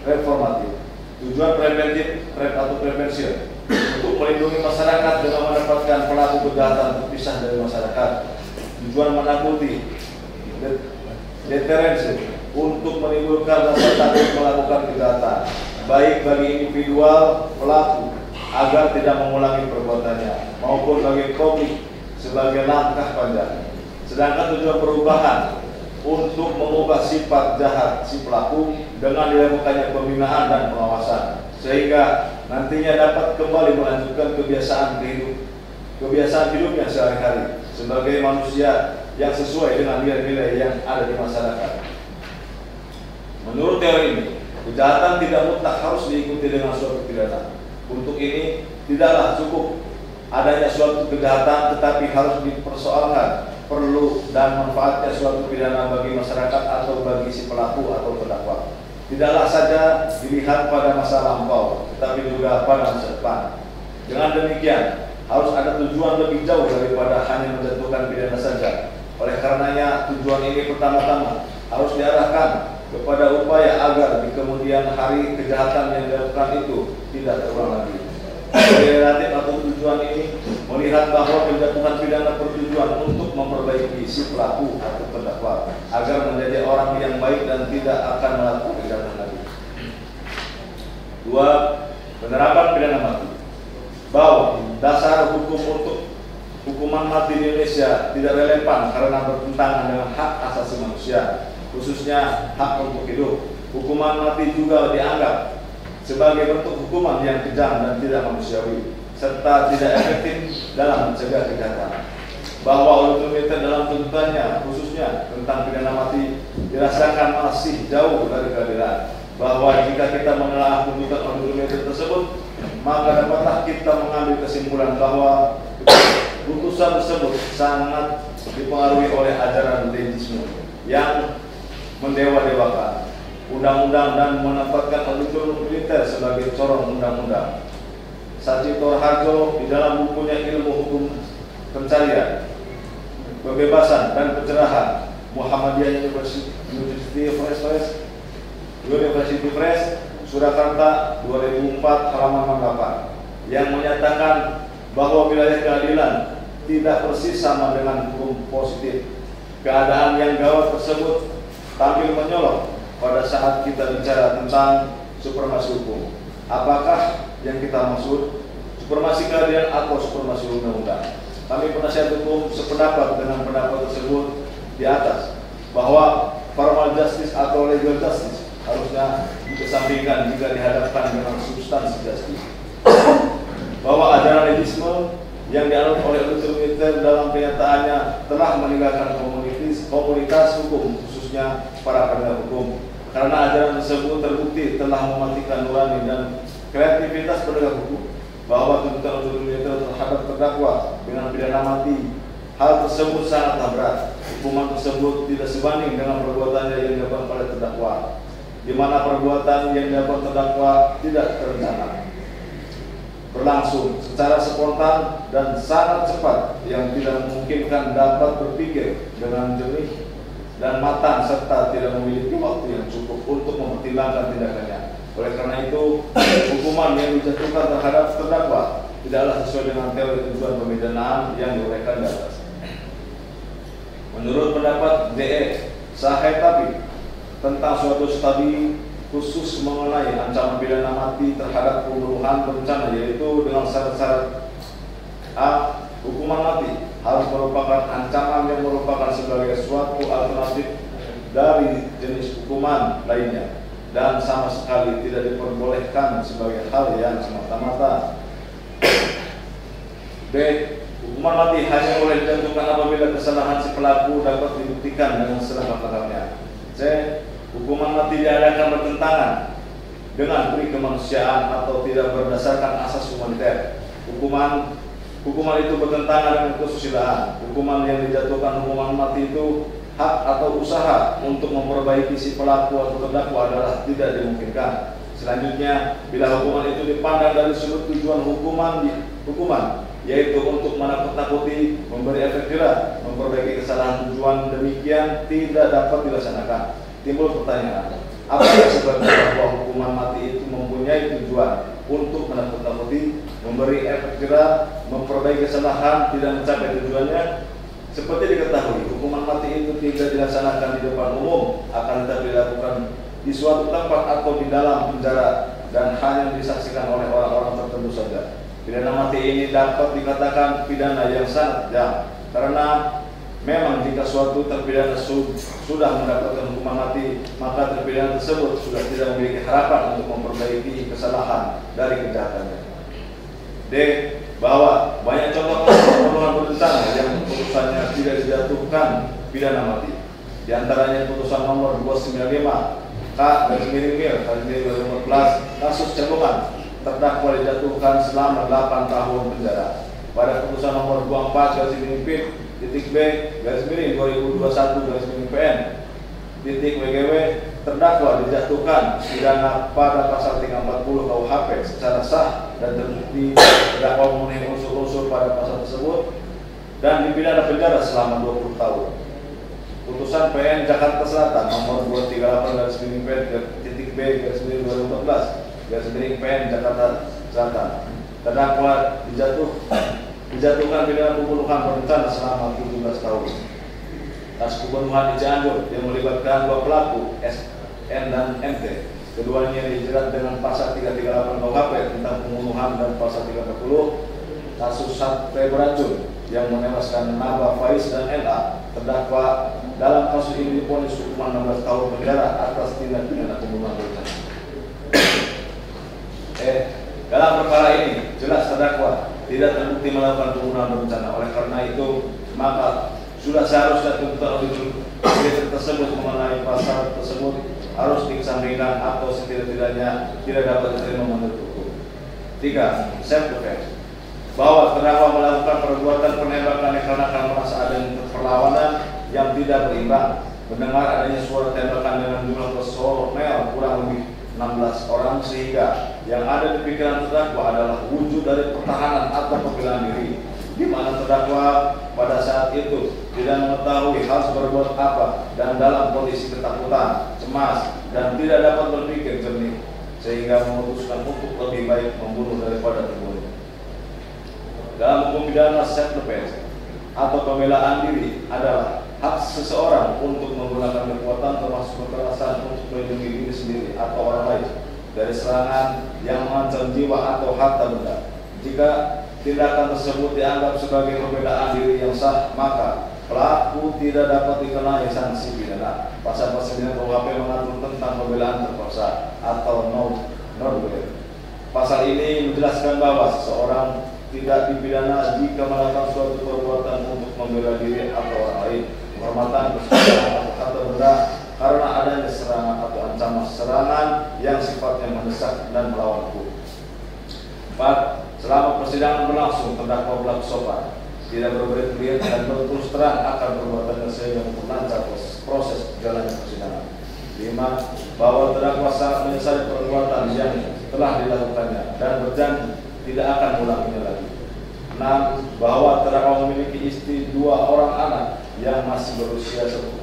reformatif. Tujuan preventif atau prevention untuk melindungi masyarakat dengan mendapatkan pelaku kejahatan terpisah dari masyarakat. Tujuan menakuti, deterrence, untuk menimbulkan rasa takut melakukan kejahatan, baik bagi individual pelaku agar tidak mengulangi perbuatannya, maupun bagi publik sebagai langkah panjang. Sedangkan tujuan perubahan untuk mengubah sifat jahat si pelaku dengan dilakukannya pembinaan dan pengawasan, sehingga nantinya dapat kembali melanjutkan kebiasaan hidupnya sehari-hari sebagai manusia yang sesuai dengan nilai-nilai yang ada di masyarakat. Menurut teori ini, kejahatan tidak mutlak harus diikuti dengan suatu pidana. Untuk ini tidaklah cukup adanya suatu kejahatan, tetapi harus dipersoalkan perlu dan manfaatnya suatu pidana bagi masyarakat atau bagi si pelaku atau terdakwa. Tidaklah saja dilihat pada masa lampau, tetapi juga pada masa depan. Dengan demikian, harus ada tujuan lebih jauh daripada hanya menjatuhkan pidana saja. Oleh karenanya, tujuan ini pertama-tama harus diarahkan kepada upaya agar di kemudian hari kejahatan yang dilakukan itu tidak terulang lagi. Relatif atau tujuan ini melihat bahwa penjatuhan pidana bertujuan untuk memperbaiki si pelaku atau terdakwa agar menjadi orang yang baik dan tidak akan melakukan kejahatan lagi. 2. Penerapan pidana mati. Bahwa dasar hukum untuk hukuman mati di Indonesia tidak relevan karena bertentangan dengan hak asasi manusia, khususnya hak untuk hidup. Hukuman mati juga dianggap sebagai bentuk hukuman yang kejam dan tidak manusiawi, serta tidak efektif dalam mencegah kejahatan. Bahwa ultimatum dalam tuntutannya, khususnya tentang pidana mati, dirasakan masih jauh dari keadilan. Bahwa jika kita menelaah tuntutan ultimatum tersebut, maka dapatlah kita mengambil kesimpulan bahwa putusan tersebut sangat dipengaruhi oleh ajaran religiusme yang mendewa-dewakan undang-undang dan menempatkan unsur militer sebagai corong undang-undang. Sachito Harjo di dalam bukunya Ilmu Hukum Pencarian, Kebebasan dan Pencerahan Muhammadiyah University Press, Surakarta 2004 halaman 68, yang menyatakan bahwa wilayah keadilan tidak persis sama dengan hukum positif. Keadaan yang gawat tersebut tampil menyolok pada saat kita bicara tentang supremasi hukum. Apakah yang kita maksud supremasi keadilan atau supremasi undang-undang? Kami penasihat hukum sependapat dengan pendapat tersebut di atas, bahwa formal justice atau legal justice harusnya dikesampingkan jika dihadapkan dengan substansi justice. Bahwa ajaran religiusme yang dianut oleh ultimatum dalam kenyataannya telah meninggalkan komunitas hukum, khususnya para penegak hukum, karena ajaran tersebut terbukti telah mematikan nurani dan kreativitas penegak hukum. Bahwa tuntutan ultimatum terhadap terdakwa dengan pidana mati, hal tersebut sangatlah berat. Hukuman tersebut tidak sebanding dengan perbuatannya yang dilakukan oleh terdakwa, di mana perbuatan yang dilakukan terdakwa tidak terencana, berlangsung secara spontan dan sangat cepat, yang tidak memungkinkan dapat berpikir dengan jernih dan matang, serta tidak memiliki waktu yang cukup untuk mempertimbangkan tindakannya. Oleh karena itu, hukuman yang dijatuhkan terhadap terdakwa tidaklah sesuai dengan teori tujuan pemidanaan yang diuraikan di atas. Menurut pendapat D.E. Sahetapi tentang suatu studi khusus mengenai ancaman pidana mati terhadap pembunuhan berencana, yaitu dengan syarat-syarat: A. Hukuman mati harus merupakan ancaman yang merupakan sebagai suatu alternatif dari jenis hukuman lainnya dan sama sekali tidak diperbolehkan sebagai hal yang semata-mata. B. Hukuman mati hanya boleh dijatuhkan apabila kesalahan si pelaku dapat dibuktikan dengan selengkap-lengkapnya. C. Hukuman mati diadakan bertentangan dengan peri kemanusiaan atau tidak berdasarkan asas humaniter. Hukuman itu bertentangan dengan kesusilaan. Hukuman yang dijatuhkan hukuman mati itu hak atau usaha untuk memperbaiki si pelaku atau terdakwa adalah tidak dimungkinkan. Selanjutnya, bila hukuman itu dipandang dari sudut tujuan hukuman, yaitu untuk menakut-nakuti, memberi efek jerah, memperbaiki kesalahan, tujuan demikian tidak dapat dilaksanakan. Timbul pertanyaan, apakah sebenarnya bahwa hukuman mati itu mempunyai tujuan untuk menakut-nakuti, memberi efek jerah, memperbaiki kesalahan, tidak mencapai tujuannya? Seperti diketahui, hukuman mati itu tidak dilaksanakan di depan umum, akan tetapi dilakukan di suatu tempat atau di dalam penjara dan hanya disaksikan oleh orang-orang tertentu saja. Pidana mati ini dapat dikatakan pidana yang sangat kejam, karena memang jika suatu terpidana sudah mendapatkan hukuman mati, maka terpidana tersebut sudah tidak memiliki harapan untuk memperbaiki kesalahan dari kejahatannya. D. Bahwa banyak contoh pembunuhan berencana yang putusannya tidak dijatuhkan pidana mati. Di antaranya putusan nomor 295 K/Mil/2014 kasus Cebongan, terdakwa dijatuhkan selama 8 tahun penjara. Pada putusan nomor 24/B/2021/PN/WGW, terdakwa dijatuhkan pidana pada pasal 340 KUHP secara sah dan terbukti terdakwa memenuhi unsur-unsur pada pasal tersebut dan dipidana penjara selama 20 tahun. Putusan PN Jakarta Selatan nomor 238/B/B/2014/PN Jakarta Selatan, terdakwa dijatuhkan pidana pembunuhan berencana selama 17 tahun. Kasus pembunuhan di Cianjur yang melibatkan dua pelaku SN dan MT, keduanya dijerat dengan pasal 338 KUHP tentang pembunuhan dan pasal 340 kasus sate beracun yang menewaskan Naba, Faiz dan LA. Terdakwa dalam kasus ini divonis hukuman 16 tahun penjara atas tindak pidana pembunuhan berencana. Dalam perkara ini jelas terdakwa tidak terbukti melakukan pembunuhan berencana. Oleh karena itu, maka sudah seharusnya tuntutan auditor tersebut mengenai pasal tersebut harus dikesampingkan atau setidak-tidaknya tidak dapat diterima menurut hukum. 3. Self defense. Bahwa terdakwa melakukan perbuatan penembakan dikarenakan merasa adanya perlawanan yang tidak berimbang, mendengar adanya suara tembakan dengan jumlah personel kurang lebih 16 orang, sehingga yang ada di pikiran terdakwa adalah wujud dari pertahanan atau pembelaan diri, di mana terdakwa pada saat itu tidak mengetahui harus berbuat apa dan dalam kondisi ketakutan, cemas, dan tidak dapat berpikir jernih, sehingga memutuskan untuk lebih baik membunuh daripada terbunuh. Dalam hukum pidana, self defense atau pembelaan diri adalah hak seseorang untuk menggunakan kekuatan termasuk kekerasan untuk melindungi diri sendiri atau orang lain dari serangan yang mengancam jiwa atau harta benda. Jika tindakan tersebut dianggap sebagai pembelaan diri yang sah, maka pelaku tidak dapat dikenai sanksi pidana. Pasal-pasal KUHP mengatur tentang pembelaan terpaksa atau non-welfare. Pasal ini menjelaskan bahwa seseorang tidak dipidana jika melakukan suatu perbuatan untuk membela diri atau orang lain, penghormatan, kesusilaan atau benda karena adanya serangan atau ancaman serangan yang sifatnya mendesak dan melawan hukum. 4. Selama persidangan berlangsung, terdakwa berlaku sopan, tidak berbelit-belit dan berterus terang akan perbuatannya sehingga memperlancar proses jalannya persidangan. 5. Bahwa terdakwa sangat menyesali perbuatan yang telah dilakukannya dan berjanji tidak akan mengulanginya lagi. 6. Bahwa terdakwa memiliki istri 2 orang anak yang masih berusia 1,5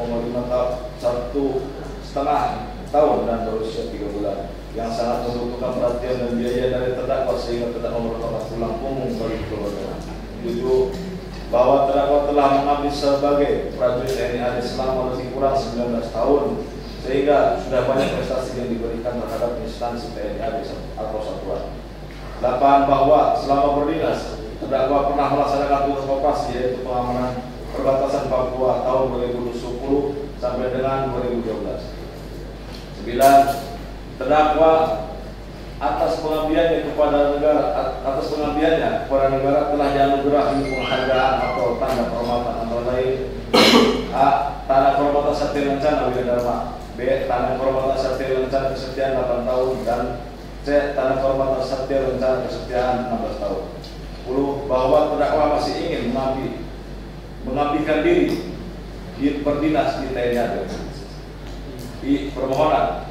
tahun dan berusia 3 bulan, yang sangat membutuhkan perhatian dan biaya dari terdakwa sehingga tidak merupakan tulang punggung bagi keluarga. 7. Bahwa terdakwa telah mengabdi sebagai prajurit TNI AD selama lebih kurang 19 tahun sehingga sudah banyak prestasi yang diberikan terhadap instansi TNI AD atau satuan. 8. Bahwa selama berdinas terdakwa pernah melaksanakan tugas operasi yaitu pengamanan perbatasan Papua tahun 2010 sampai dengan 2012. 9. Terdakwa atas pengabdiannya kepada negara telah dianugerahi penghargaan atau tanda kehormatan antara lain A. Tanda kehormatan Satya Lancana Widya Dharma B. Tanah kehormatan Satya Lencana Kesetiaan 8 tahun dan C. Tanah kehormatan Satya Lencana Kesetiaan 16 tahun. 10. Bahwa terdakwa masih ingin mengabdikan diri berdinas di TNI AD. Di permohonan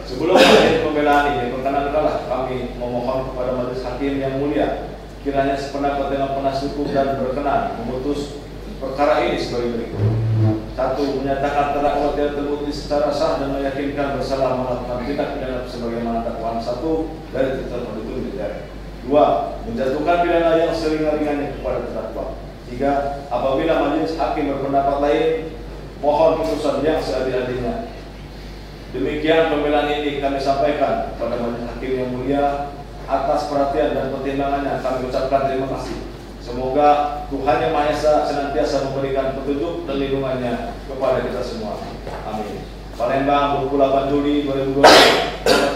sebelum menjadi pembelaan ini, perkenankanlah kami memohon kepada majelis hakim yang mulia kiranya sependapat dengan penasihat hukum dan berkenan memutus perkara ini sebagai berikut. 1. Menyatakan terdakwa tidak terbukti secara sah dan meyakinkan bersalah melakukan tindak pidana sebagaimana dakwaan 1 dari tuntutan auditor militer. 2. Menjatuhkan pidana yang seringan-ringannya kepada terdakwa. 3. Apabila majelis hakim berpendapat lain, mohon putusan yang seadil-adilnya. Demikian pembelaan ini kami sampaikan kepada majelis hakim yang mulia. Atas perhatian dan pertimbangannya kami ucapkan terima kasih. Semoga Tuhan Yang Maha Esa senantiasa memberikan petunjuk dan lindungannya kepada kita semua. Amin. Palembang, 28 Juli 2020.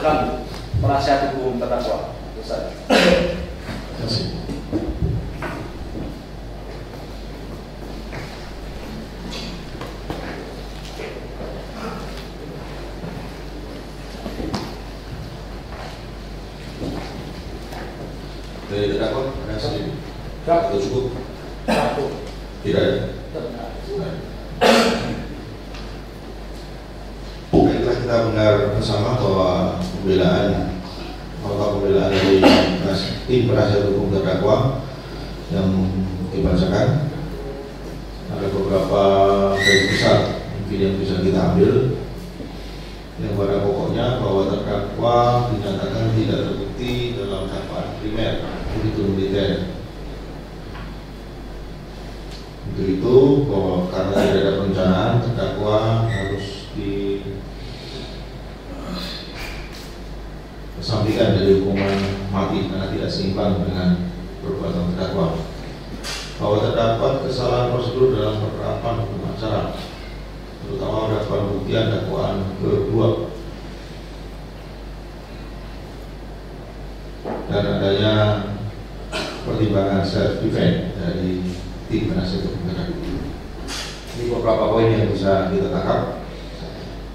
Kami penasihat hukum terdakwa. Selesai. Terima kasih. Dari terdakwa ada sendiri atau cukup? Tidak ada. Baiklah, kita mendengar bersama bahwa nota pembelaan dari tim penasihat hukum terdakwa yang dibacakan ada beberapa garis besar mungkin yang bisa kita ambil. Yang pada pokoknya bahwa terdakwa dinyatakan tidak terbukti dalam dakwaan primer auditor militer. Untuk itu bahwa karena tidak ada perencanaan, terdakwa harus disampaikan dari hukuman mati karena tidak seimbang dengan perbuatan terdakwa. Bahwa terdapat kesalahan prosedur dalam penerapan hukum acara, terutama pada pembuktian dakwaan kedua, dan adanya pertimbangan self defense dari tim penasihat hukum terdakwa. Ini beberapa poin yang bisa kita tangkap.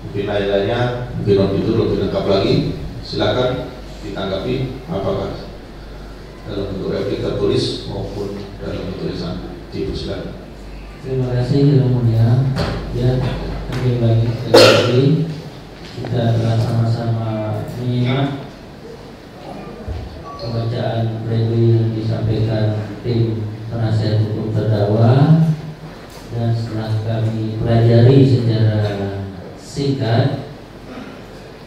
Mungkin lain-lainnya, mungkin auditor lebih lengkap lagi. Silakan ditanggapi apakah dalam bentuk replik tertulis maupun dalam bentuk tulisan. Silakan. Terima kasih Yang Mulia. Ya, kembali lagi kita telah sama-sama menyimak pembacaan pledoi yang disampaikan tim penasihat hukum terdakwa, dan setelah kami pelajari secara singkat,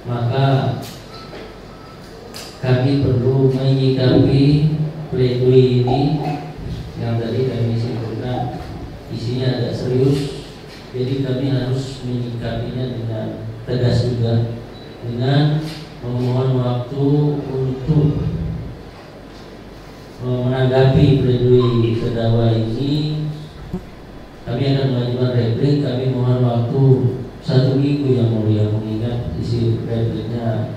maka kami perlu menyikapi pledoi ini yang tadi kami simpulkan isinya agak serius. Jadi kami harus menyikapinya dengan tegas juga, dengan memohon waktu untuk menanggapi pledoi terdakwa ini. Kami akan mengajukan replik. Kami mohon waktu 1 minggu Yang Mulia, mengingat isi repliknya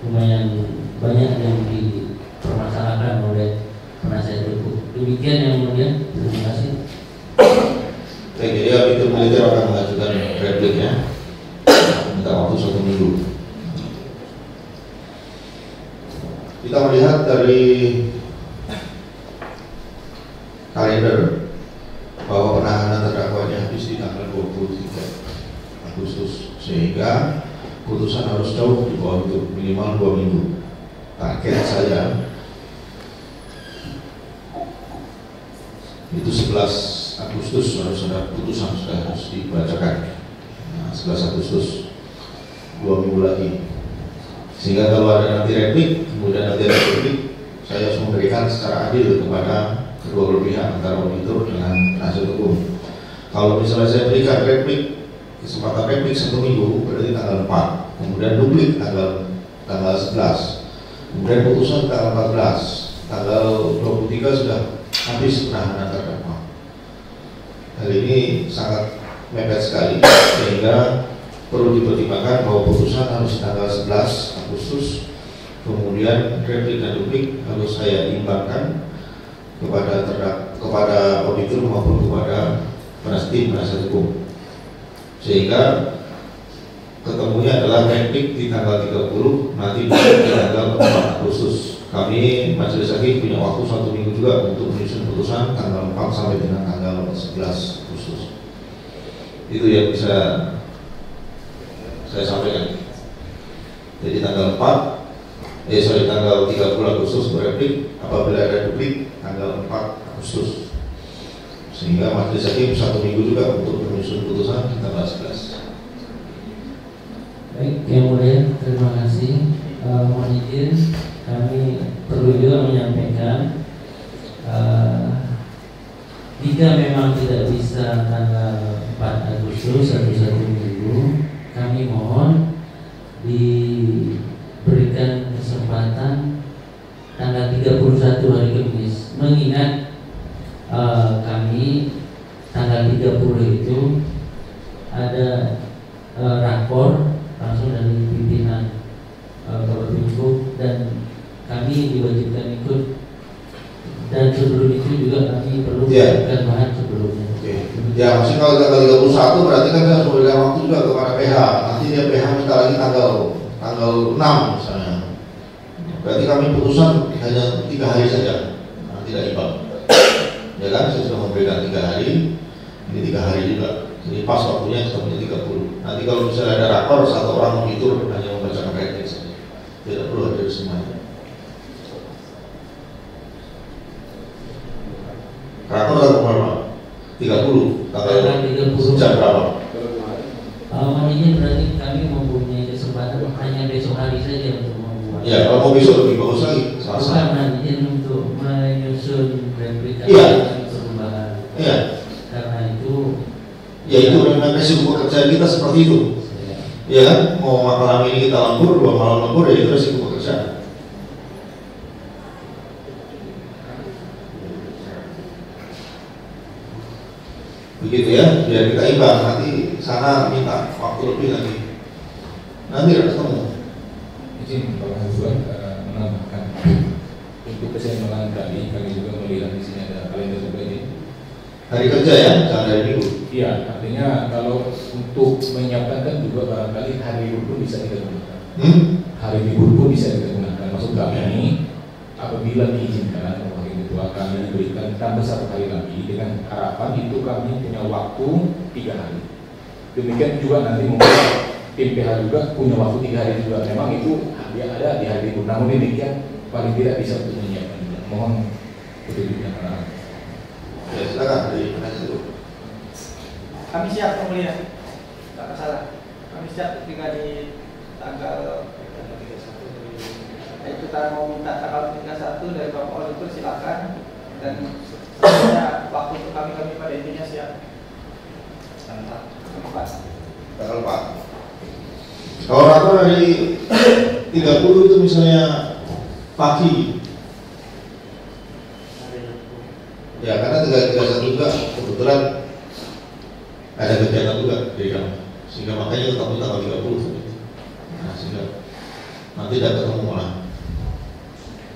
lumayan banyak yang dipermasalahkan oleh penasihat hukum. Demikian Yang Mulia. Terima kasih. Jadi auditor militer akan mengajukan repliknya, minta waktu 1 minggu. Kita melihat dari kalender bahwa penahanan terdakwanya habis di tanggal 23 Agustus, sehingga putusan harus jauh di bawah itu, minimal 2 minggu. Target saya itu 11 Agustus harus ada putusan, sudah harus dibacakan. Nah, 11 Agustus, 2 minggu lagi. Sehingga kalau ada nanti replik, kemudian nanti ada replik, saya harus memberikan secara adil kepada kedua belah pihak, antara auditor dengan penasihat hukum. Kalau misalnya saya berikan replik, kesempatan replik 1 minggu, berarti tanggal 4, kemudian duplik tanggal 11, kemudian putusan tanggal 14, tanggal 23 sudah habis penahanan terdakwa. Hal ini sangat mepet sekali, sehingga perlu dipertimbangkan bahwa putusan harus tanggal 11 Agustus, kemudian replik dan duplik harus saya imbangkan kepada auditor maupun kepada tim penasihat hukum, sehingga ketemunya adalah replik di tanggal 30, nanti di tanggal 4 Agustus. Kami Majelis Hakim punya waktu 1 minggu juga untuk menyusun putusan tanggal 4 sampai dengan tanggal 11 Agustus. Itu yang bisa saya sampaikan. Jadi tanggal 30 Agustus bereplik, apabila ada duplik tanggal 4 Agustus. Sehingga Majelis Hakim 1 minggu juga untuk menyusun putusan di tanggal 11. Baik, yang mulia, terima kasih. Mohon izin, kami perlu juga menyampaikan jika memang tidak bisa tanggal 4 Agustus atau 1 minggu, kami mohon diberikan kesempatan tanggal 31 hari Kamis, mengingat kami tanggal 30 itu ada rapor langsung dari pimpinan Kabinkum dan kami diwajibkan ikut, dan sebelum itu juga kami perlu memberikan bahan sebelumnya. Ya, maksudnya kalau tanggal 31 berarti kan harus memberikan waktu juga kepada PH. Nanti dia PH minta lagi tanggal 6 misalnya. Berarti kami putusan hanya 3 hari saja, tidak imbang. Ya kan, saya sudah memberikan 3 hari, ini 3 hari juga. Jadi pas waktunya ketemunya 30. Nanti kalau misalnya ada rakor, 1 orang monitor hanya membacakan replik saja, tidak perlu hadir semuanya. Rakor atau berapa? 30. Tanggal 30. Jam berapa? Ini berarti kami mempunyai kesempatan hanya besok hari saja untuk membuat. Ya, kalau mau besok lebih bagus lagi. Bukan izin untuk menyusun replik perubahan. Iya. Karena itu. Ya itu memang resiko pekerjaan kita seperti itu. Ya kan, mau malam ini kita lembur, 2 malam lembur, ya itu resiko pekerjaan. Begitu ya, biar kita imbang. Nanti sana minta waktu lebih lagi. Nanti harus ketemu. Izin Pak Hazwan menambahkan untuk keseimbangan tadi, kami juga melihat di sini ada kalender juga ini. Hari kerja ya, jangan hari minggu. Iya, artinya kalau untuk menyiapkan kan juga barangkali hari libur pun bisa kita gunakan. Hari libur pun bisa kita gunakan. Maksud kami, apabila diizinkan oleh ketua kami diberikan tambah 1 hari lagi dengan harapan itu kami punya waktu 3 hari. Demikian juga nanti mungkin tim PH juga punya waktu 3 hari juga. Memang itu dia ada di hari libur. Namun demikian paling tidak bisa untuk menyiapkan juga. Mohon petunjuknya para. Ya silakan dari dulu. Kami siap kemudian, tidak masalah. Kami siap ketika di tanggal 31. Kita mau minta tanggal 31 dari Bapak Auditor silakan, dan sebenarnya waktu untuk kami pada intinya siap. Tanggal 4. Kalau rata dari 30 itu misalnya pagi. Ya karena 31 juga kebetulan ada kegiatan juga di kami, sehingga makanya ketemu tanggal 30. Nah, sehingga nanti tidak ketemu malam.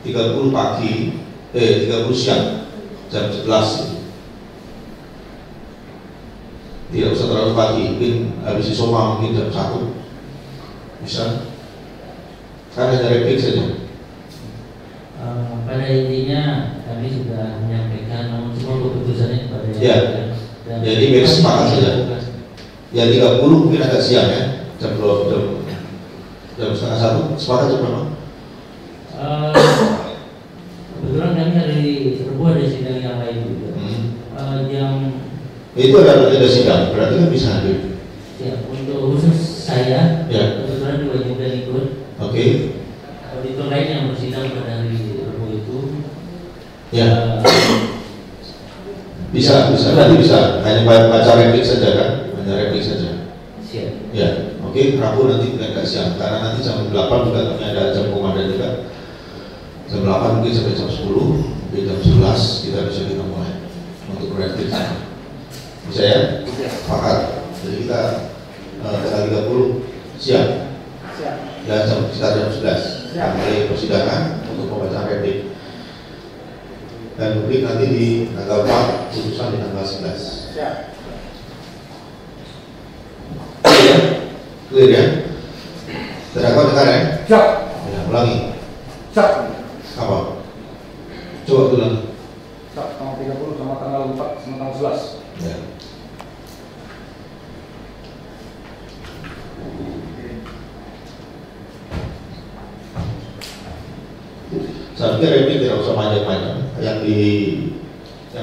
30 pagi, 30 siang jam 11. Tidak usah terlalu pagi, mungkin habis isoma mungkin jam 1 bisa. Kan hanya replik saja. Pada intinya kami sudah menyampaikan, namun semua keputusannya kepada jadi biar sepakat saja. Ya 30 mungkin agak siang ya, jam 12:30, sepakat jam berapa? Kebetulan kami hari Rabu ada sidang yang lain juga. Jam itu ada sidang, berarti kan bisa hadir. Ya, untuk khusus saya, ya. Kebetulan diwajibkan ikut. Oke. Auditor lain yang bersidang pada hari Rabu itu. Ya. Bisa, nanti bisa. Hanya baca replik saja kan, hanya replik saja. Siap. Ya, oke. Rabu nanti agak siang, karena nanti jam 8 juga kami ada jam komandan juga. Jam 8 mungkin sampai jam 10, mungkin jam 11 kita mulai untuk replik. Bisa ya? Sepakat. Jadi kita tanggal 30 siang. Siap. Ya, sekitar jam 11. Mulai persidangan untuk pembacaan replik. Dan publik nanti di tanggal 4, putusan di tanggal 11. Siap. Clear ya? perkara ya? Siap. Ya, ulangi. Siap. Apa? Coba ulang. Siap. Tanggal 30 sama tanggal 4 sama tanggal 11. Ya. Saya pikir replik tidak usah panjang-panjang, yang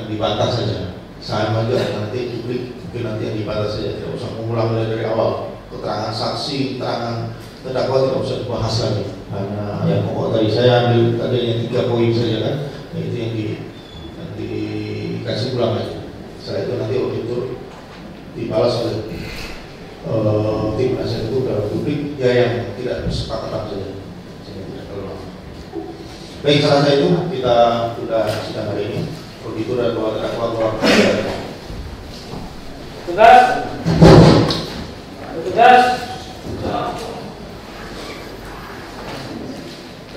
dibantah saja. Saya maju nanti publik mungkin nanti yang dibantah saja, tidak usah mengulang dari awal. Keterangan saksi, keterangan terdakwa tidak usah dibahas lagi. Hanya yang pokok tadi saya ambil tadi yang 3 poin saja kan, itu yang dikasih ulang aja. Setelah itu nanti auditor dibalas oleh tim penasihat itu dalam publik ya yang tidak bersepakatan saja. Baik, salah saya itu kita sudah sidang hari ini. Auditor dan dua terdakwa keluar. Tugas. Tugas.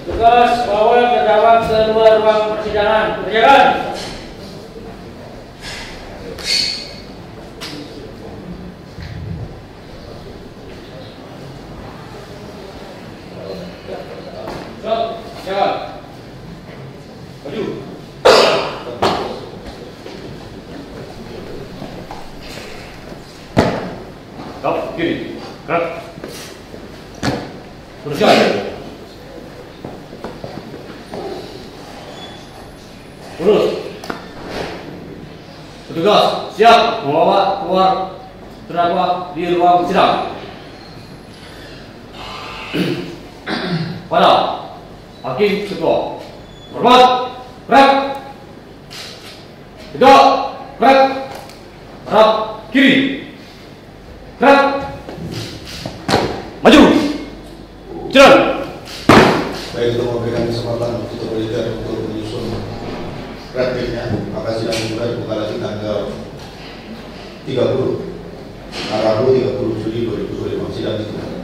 Tugas bawa terdakwa ke luar ruang persidangan. Berjalan. Jalan. Maju. Stop, kiri. Gerak. Berjalan. Lurus. Petugas siap membawa keluar terdakwa di ruang sidang. Pada Hakim Ketua. Hormat. Gerak. Tegak. Gerak. Harap kiri. Gerak. Maju. Jalan. Baik, untuk memberikan kesempatan untuk auditor untuk menyusun repliknya, maka sidang dimulai buka lagi tanggal 30 Rabu 30 Juli 2025 sidang dimulai.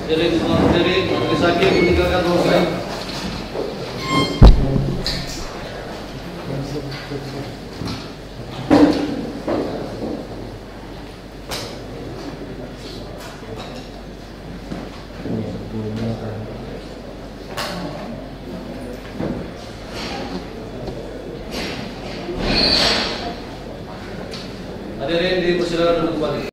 Jadi majelis hakim meninggalkan ruangan. Hadirin di persidangan kembali.